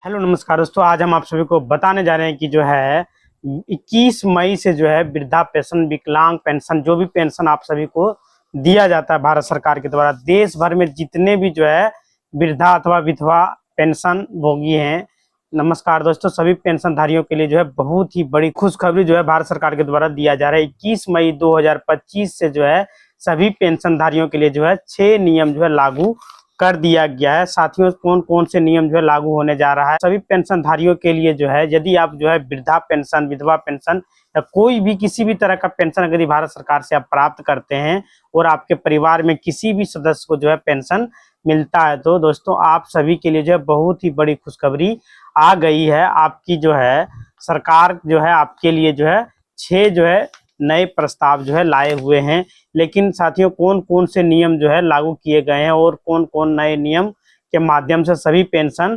Hello नमस्कार दोस्तों, आज हम आप सभी को बताने जा रहे हैं कि जो है 21 मई से जो है वृद्धा पेंशन, विकलांग पेंशन, जो भी पेंशन आप सभी को दिया जाता है भारत सरकार के द्वारा, देश भर में जितने भी जो है वृद्धा अथवा विधवा पेंशन भोगी हैं। नमस्कार दोस्तों, सभी पेंशन धारियों के लिए जो है बहुत ही बड़ी खुशखबरी जो है भारत सरकार के द्वारा दिया जा रहा है। 21 मई 2025 से जो है सभी पेंशन धारियों के लिए जो है 6 नियम जो है लागू कर दिया गया है। साथियों, कौन कौन से नियम जो है लागू होने जा रहा है सभी पेंशन धारियों के लिए जो है, यदि आप जो है वृद्धा पेंशन, विधवा पेंशन या कोई भी किसी भी तरह का पेंशन अगर भारत सरकार से आप प्राप्त करते हैं और आपके परिवार में किसी भी सदस्य को जो है पेंशन मिलता है, तो दोस्तों आप सभी के लिए जो है बहुत ही बड़ी खुशखबरी आ गई है। आपकी जो है सरकार जो है आपके लिए जो है 6 जो है नए प्रस्ताव जो है लाए हुए हैं। लेकिन साथियों, कौन कौन से नियम जो है लागू किए गए हैं और कौन कौन नए नियम के माध्यम से सभी पेंशन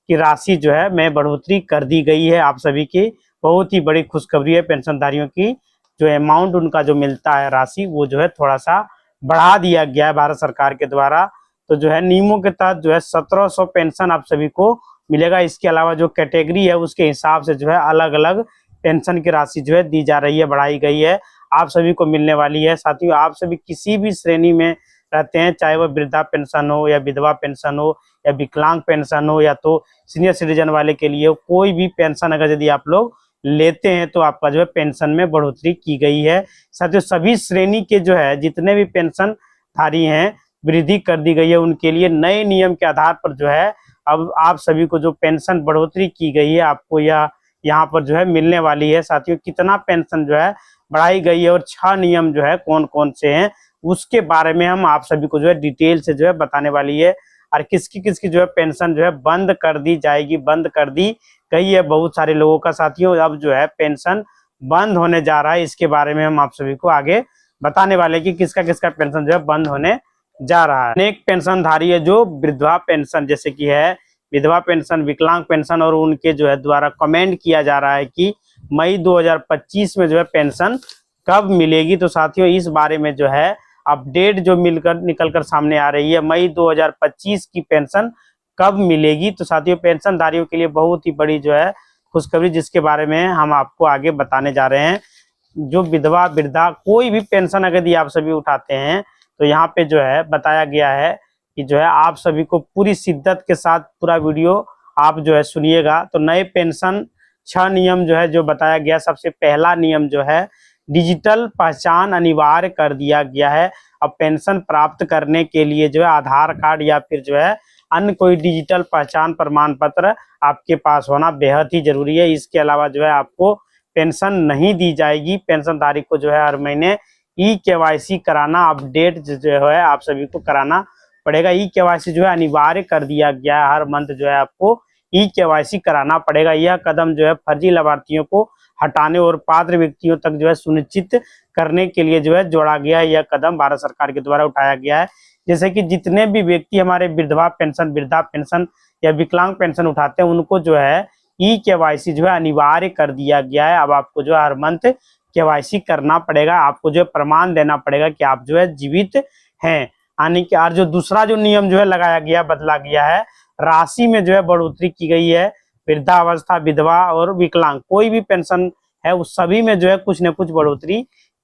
की राशि जो है में बढ़ोतरी कर दी गई है, आप सभी की बहुत ही बड़ी खुशखबरी है। पेंशनधारियों की जो अमाउंट उनका जो मिलता है राशि, वो जो है थोड़ा सा बढ़ा दिया गया है भारत सरकार के द्वारा। तो जो है नियमों के तहत जो है 1700 पेंशन आप सभी को मिलेगा। इसके अलावा जो कैटेगरी है उसके हिसाब से जो है अलग अलग पेंशन की राशि जो है दी जा रही है, बढ़ाई गई है, आप सभी को मिलने वाली है। साथियों, आप सभी किसी भी श्रेणी में रहते हैं, चाहे वह वृद्धा पेंशन हो या विधवा पेंशन हो या विकलांग पेंशन हो या तो सीनियर सिटीजन वाले के लिए कोई भी पेंशन अगर यदि आप लोग लेते हैं तो आपका जो है पेंशन में बढ़ोतरी की गई है। साथियों, सभी श्रेणी के जो है जितने भी पेंशन धारी हैं वृद्धि कर दी गई है। उनके लिए नए नियम के आधार पर जो है अब आप सभी को जो पेंशन बढ़ोतरी की गई है आपको यह यहाँ पर जो है मिलने वाली है। साथियों, कितना पेंशन जो है बढ़ाई गई है और 6 नियम जो है कौन कौन से हैं उसके बारे में हम आप सभी को जो है डिटेल से जो है बताने वाली है। और किसकी किसकी जो है पेंशन जो है बंद कर दी जाएगी, बंद कर दी गई है बहुत सारे लोगों का। साथियों, अब जो है पेंशन बंद होने जा रहा है, इसके बारे में हम आप सभी को आगे बताने वाले कि किसका किसका पेंशन जो है बंद होने जा रहा है। अनेक पेंशन धारी है जो वृद्धा पेंशन जैसे कि है विधवा पेंशन, विकलांग पेंशन, और उनके जो है द्वारा कमेंट किया जा रहा है कि मई 2025 में जो है पेंशन कब मिलेगी। तो साथियों, इस बारे में जो है अपडेट जो निकलकर सामने आ रही है, मई 2025 की पेंशन कब मिलेगी। तो साथियों, पेंशनधारियों के लिए बहुत ही बड़ी जो है खुशखबरी, जिसके बारे में हम आपको आगे बताने जा रहे हैं। जो विधवा, वृद्धा, कोई भी पेंशन अगर आप सभी उठाते हैं तो यहाँ पे जो है बताया गया है कि जो है आप सभी को पूरी शिद्दत के साथ पूरा वीडियो आप जो है सुनिएगा। तो नए पेंशन 6 नियम जो है जो बताया गया, सबसे पहला नियम जो है डिजिटल पहचान अनिवार्य कर दिया गया है। अब पेंशन प्राप्त करने के लिए जो है आधार कार्ड या फिर जो है अन्य कोई डिजिटल पहचान प्रमाण पत्र आपके पास होना बेहद ही जरूरी है। इसके अलावा जो है आपको पेंशन नहीं दी जाएगी। पेंशनधारी को जो है हर महीने KYC कराना, अपडेट जो है आप सभी को कराना पड़ेगा। KYC जो है अनिवार्य कर दिया गया है, हर मंथ जो है आपको KYC कराना पड़ेगा। यह कदम जो है फर्जी लाभार्थियों को हटाने और पात्र व्यक्तियों तक जो है सुनिश्चित करने के लिए जो है जोड़ा गया है। यह कदम भारत सरकार के द्वारा उठाया गया है। जैसे कि जितने भी व्यक्ति हमारे विधवा पेंशन, वृद्धा पेंशन या विकलांग पेंशन उठाते हैं उनको जो है KYC जो है अनिवार्य कर दिया गया है। अब आपको जो है हर मंथ KYC करना पड़ेगा, आपको जो है प्रमाण देना पड़ेगा कि आप जो है जीवित हैं। यानी कि और जो दूसरा जो नियम जो है लगाया गया, बदला गया है, राशि में जो है बढ़ोतरी की गई है। वृद्धावस्था, विधवा और विकलांग कोई भी पेंशन है उस सभी में जो है कुछ न कुछ बढ़ोतरी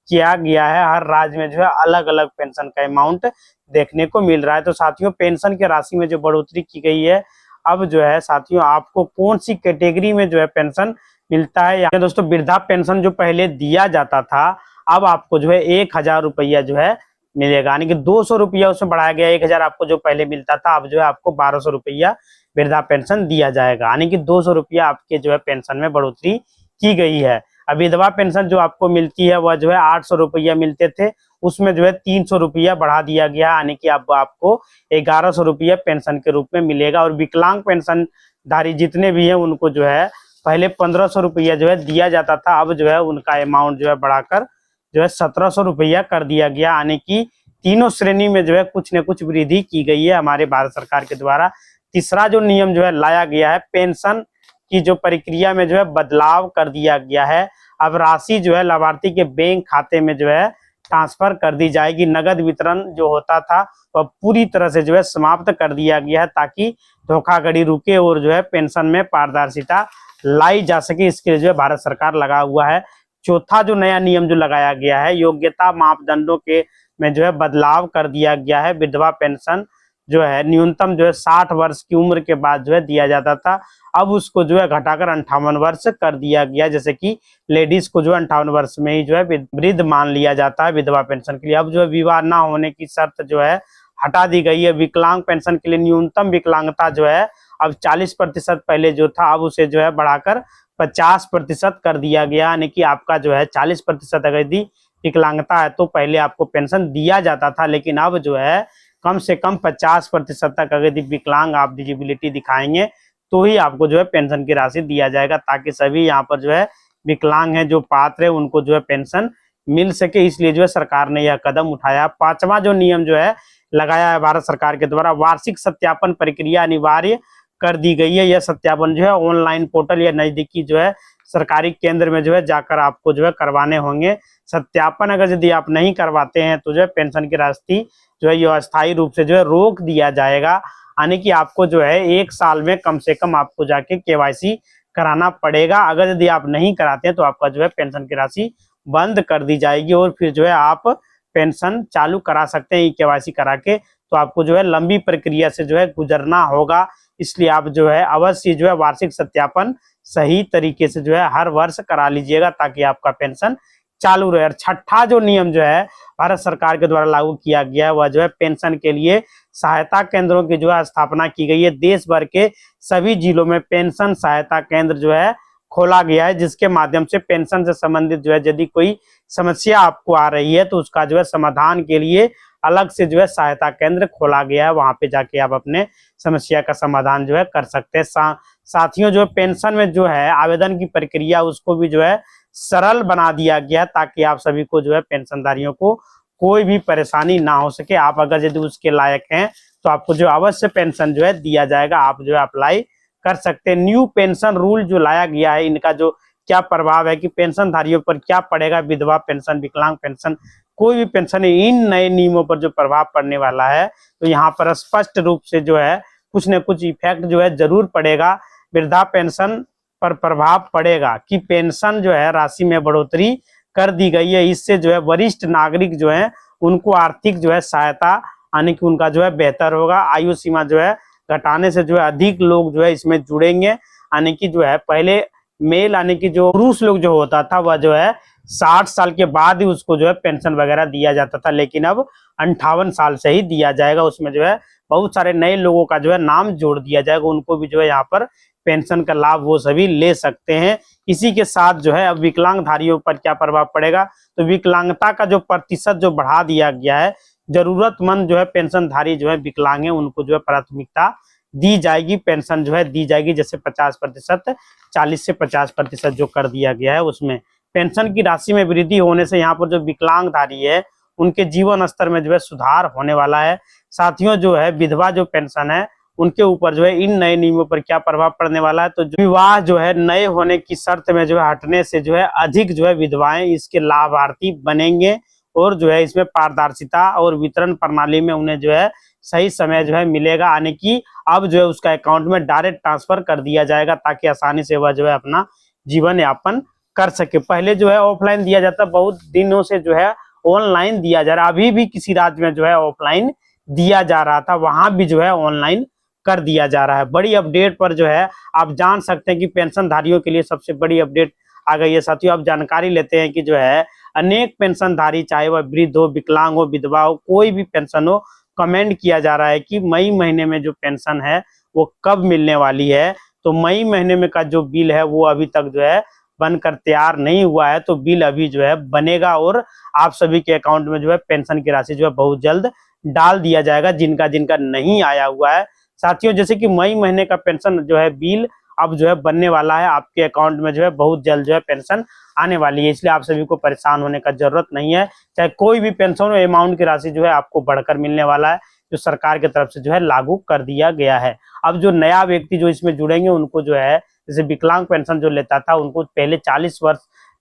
किया गया है। हर राज्य में जो है अलग अलग पेंशन का अमाउंट देखने को मिल रहा है। तो साथियों, पेंशन की राशि में जो बढ़ोतरी की गई है, अब जो है साथियों आपको कौन सी कैटेगरी में जो है पेंशन मिलता है। या दोस्तों, वृद्धा पेंशन जो पहले दिया जाता था, अब आपको जो है 1000 रुपया जो है मिलेगा, यानी कि 200 रुपया उसमें बढ़ाया गया। 1000 आपको जो पहले मिलता था, अब जो है आपको 1200 रुपया वृद्धा पेंशन दिया जाएगा, यानी कि 200 रुपया आपके जो है पेंशन में बढ़ोतरी की गई है। अब विधवा पेंशन जो आपको मिलती है वह जो है 800 रुपया मिलते थे, उसमें जो है 300 रुपया बढ़ा दिया गया, यानी कि अब आपको 1100 रुपया पेंशन के रूप में मिलेगा। और विकलांग पेंशन धारी जितने भी हैं उनको जो है पहले 1500 रुपया जो है दिया जाता था, अब जो है उनका अमाउंट जो है बढ़ाकर जो है 1700 रुपया कर दिया गया, यानी कि तीनों श्रेणी में जो है कुछ न कुछ वृद्धि की गई है हमारे भारत सरकार के द्वारा। तीसरा जो नियम जो है लाया गया है, पेंशन की जो प्रक्रिया में जो है बदलाव कर दिया गया है। अब राशि जो है लाभार्थी के बैंक खाते में जो है ट्रांसफर कर दी जाएगी। नगद वितरण जो होता था वह पूरी तरह से जो है समाप्त कर दिया गया है, ताकि धोखाधड़ी रुके और जो है पेंशन में पारदर्शिता लाई जा सके। इसके लिए जो है भारत सरकार लगा हुआ है। चौथा जो नया नियम जो लगाया गया है, योग्यता मापदंडों के में जो है बदलाव कर दिया गया है। विधवा पेंशन जो है न्यूनतम जो है 60 वर्ष की उम्र के बाद जो है दिया जाता था, अब उसको जो है घटाकर 58 वर्ष कर दिया गया। जैसे कि लेडीज को जो है 58 वर्ष में ही जो है वृद्ध मान लिया जाता है विधवा पेंशन के लिए। अब जो है विवाह ना होने की शर्त जो है हटा दी गई है। विकलांग पेंशन के लिए न्यूनतम विकलांगता जो है अब 40% पहले जो था, अब उसे जो है बढ़ाकर 50% कर दिया गया। यानी कि आपका जो है 40% अगर यदि विकलांगता है तो पहले आपको पेंशन दिया जाता था, लेकिन अब जो है कम से कम 50% तक अगर यदि विकलांग आप डिजिबिलिटी दिखाएंगे तो ही आपको जो है पेंशन की राशि दिया जाएगा, ताकि सभी यहाँ पर जो है विकलांग हैं जो पात्र है उनको जो है पेंशन मिल सके। इसलिए जो है सरकार ने यह कदम उठाया। पांचवा जो नियम जो है लगाया है भारत सरकार के द्वारा, वार्षिक सत्यापन प्रक्रिया अनिवार्य कर दी गई है। यह सत्यापन जो है ऑनलाइन पोर्टल या नजदीकी जो है सरकारी केंद्र में जो है जाकर आपको जो है करवाने होंगे। सत्यापन अगर यदि आप नहीं करवाते हैं तो जो है पेंशन की राशि जो है ये अस्थायी रूप से जो है रोक दिया जाएगा। यानी कि आपको जो है 1 साल में कम से कम आपको जाके केवाईसी कराना पड़ेगा। अगर यदि आप नहीं कराते हैं तो आपका जो है पेंशन की राशि बंद कर दी जाएगी और फिर जो है आप पेंशन चालू करा सकते हैं केवाईसी करा के। तो आपको जो है लंबी प्रक्रिया से जो है गुजरना होगा। इसलिए आप जो है अवश्य जो है वार्षिक सत्यापन सही तरीके से जो है हर वर्ष करा लीजिएगा, ताकि आपका पेंशन चालू रहे। और छठा जो नियम जो है भारत सरकार के द्वारा लागू किया गया है, वह जो है पेंशन के लिए सहायता केंद्रों की जो है स्थापना की गई है। देश भर के सभी जिलों में पेंशन सहायता केंद्र जो है खोला गया है, जिसके माध्यम से पेंशन से संबंधित जो है यदि कोई समस्या आपको आ रही है तो उसका जो है समाधान के लिए अलग से जो है सहायता केंद्र खोला गया है। वहां पे जाके आप अपने समस्या का समाधान जो है कर सकते हैं। साथियों जो पेंशन में जो है आवेदन की प्रक्रिया उसको भी जो है सरल बना दिया गया है, ताकि आप सभी को जो है पेंशनधारियों को कोई भी परेशानी ना हो सके। आप अगर यदि उसके लायक हैं तो आपको जो अवश्य पेंशन जो है दिया जाएगा, आप जो है अप्लाई कर सकते हैं। न्यू पेंशन रूल जो लाया गया है, इनका जो क्या प्रभाव है कि पेंशनधारियों पर क्या पड़ेगा, विधवा पेंशन, विकलांग पेंशन, कोई भी पेंशन, इन नए नियमों पर जो प्रभाव पड़ने वाला है, तो यहाँ पर स्पष्ट रूप से जो है कुछ न कुछ इफेक्ट जो है जरूर पड़ेगा। वृद्धा पेंशन पर प्रभाव पड़ेगा कि पेंशन जो है राशि में बढ़ोतरी कर दी गई है। इससे जो है वरिष्ठ नागरिक जो है उनको आर्थिक जो है सहायता यानी कि उनका जो है बेहतर होगा। आयु सीमा जो है घटाने से जो है अधिक लोग जो है इसमें जुड़ेंगे। यानी कि जो है पहले मेल यानी कि जो पुरुष लोग जो होता था वह जो है 60 साल के बाद ही उसको जो है पेंशन वगैरह दिया जाता था, लेकिन अब 58 साल से ही दिया जाएगा। उसमें जो है बहुत सारे नए लोगों का जो है नाम जोड़ दिया जाएगा, उनको भी जो है यहाँ पर पेंशन का लाभ वो सभी ले सकते हैं। इसी के साथ जो है अब विकलांगधारियों पर क्या प्रभाव पड़ेगा, तो विकलांगता का जो प्रतिशत जो बढ़ा दिया गया है, जरूरतमंद जो है पेंशनधारी जो है विकलांग है उनको जो है प्राथमिकता दी जाएगी, पेंशन जो है दी जाएगी। जैसे 50%, 40 से 50% जो कर दिया गया है, उसमें पेंशन की राशि में वृद्धि होने से यहाँ पर जो विकलांगधारी है उनके जीवन स्तर में जो है सुधार होने वाला है। साथियों जो है विधवा जो पेंशन है उनके ऊपर जो है इन नए नियमों पर क्या प्रभाव पड़ने वाला है, तो विवाह जो है नए होने की शर्त में जो है हटने से जो है अधिक जो है विधवाएं इसके लाभार्थी बनेंगे और जो है इसमें पारदर्शिता और वितरण प्रणाली में उन्हें जो है सही समय जो है मिलेगा। यानी कि अब जो है उसका अकाउंट में डायरेक्ट ट्रांसफर कर दिया जाएगा, ताकि आसानी से वह जो है अपना जीवन यापन कर सके। पहले जो है ऑफलाइन दिया जाता, बहुत दिनों से जो है ऑनलाइन दिया जा रहा। अभी भी किसी राज्य में जो है ऑफलाइन दिया जा रहा था, वहां भी जो है ऑनलाइन कर दिया जा रहा है। बड़ी अपडेट पर जो है आप जान सकते हैं कि पेंशनधारियों के लिए सबसे बड़ी अपडेट आ गई है। साथियों आप जानकारी लेते हैं कि जो है अनेक पेंशनधारी, चाहे वह वृद्ध हो, विकलांग हो, विधवा हो, कोई भी पेंशन हो, कमेंट किया जा रहा है कि मई महीने में जो पेंशन है वो कब मिलने वाली है। तो मई महीने में का जो बिल है वो अभी तक जो है बनकर तैयार नहीं हुआ है, तो बिल अभी जो है बनेगा और आप सभी के अकाउंट में जो है पेंशन की राशि जो है बहुत जल्द डाल दिया जाएगा, जिनका जिनका नहीं आया हुआ है। साथियों जैसे कि मई महीने का पेंशन जो है बिल अब जो है बनने वाला है, आपके अकाउंट में जो है बहुत जल्द जो है पेंशन आने वाली है। इसलिए आप सभी को परेशान होने का जरूरत नहीं है। चाहे कोई भी पेंशन अमाउंट की राशि जो है आपको बढ़कर मिलने वाला है, जो सरकार की तरफ से जो है लागू कर दिया गया है। अब जो नया व्यक्ति जो इसमें जुड़ेंगे उनको जो है जैसे विकलांग पेंशन जो लेता था उनको पहले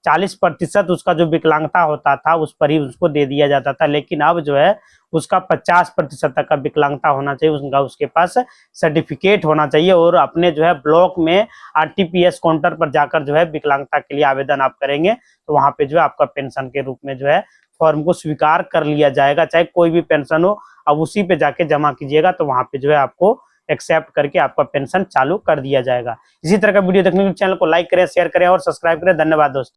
40% उसका जो विकलांगता होता था उस पर ही उसको दे दिया जाता था, लेकिन अब जो है उसका 50% तक का विकलांगता होना चाहिए, उसके पास सर्टिफिकेट होना चाहिए, और अपने जो है ब्लॉक में आरटीपीएस काउंटर पर जाकर जो है विकलांगता के लिए आवेदन आप करेंगे तो वहां पे जो है आपका पेंशन के रूप में जो है फॉर्म को स्वीकार कर लिया जाएगा, चाहे कोई भी पेंशन हो। अब उसी पे जाके जमा कीजिएगा तो वहां पे जो है आपको एक्सेप्ट करके आपका पेंशन चालू कर दिया जाएगा। इसी तरह का वीडियो देखने के लिए चैनल को लाइक करें, शेयर करें और सब्सक्राइब करें। धन्यवाद दोस्तों।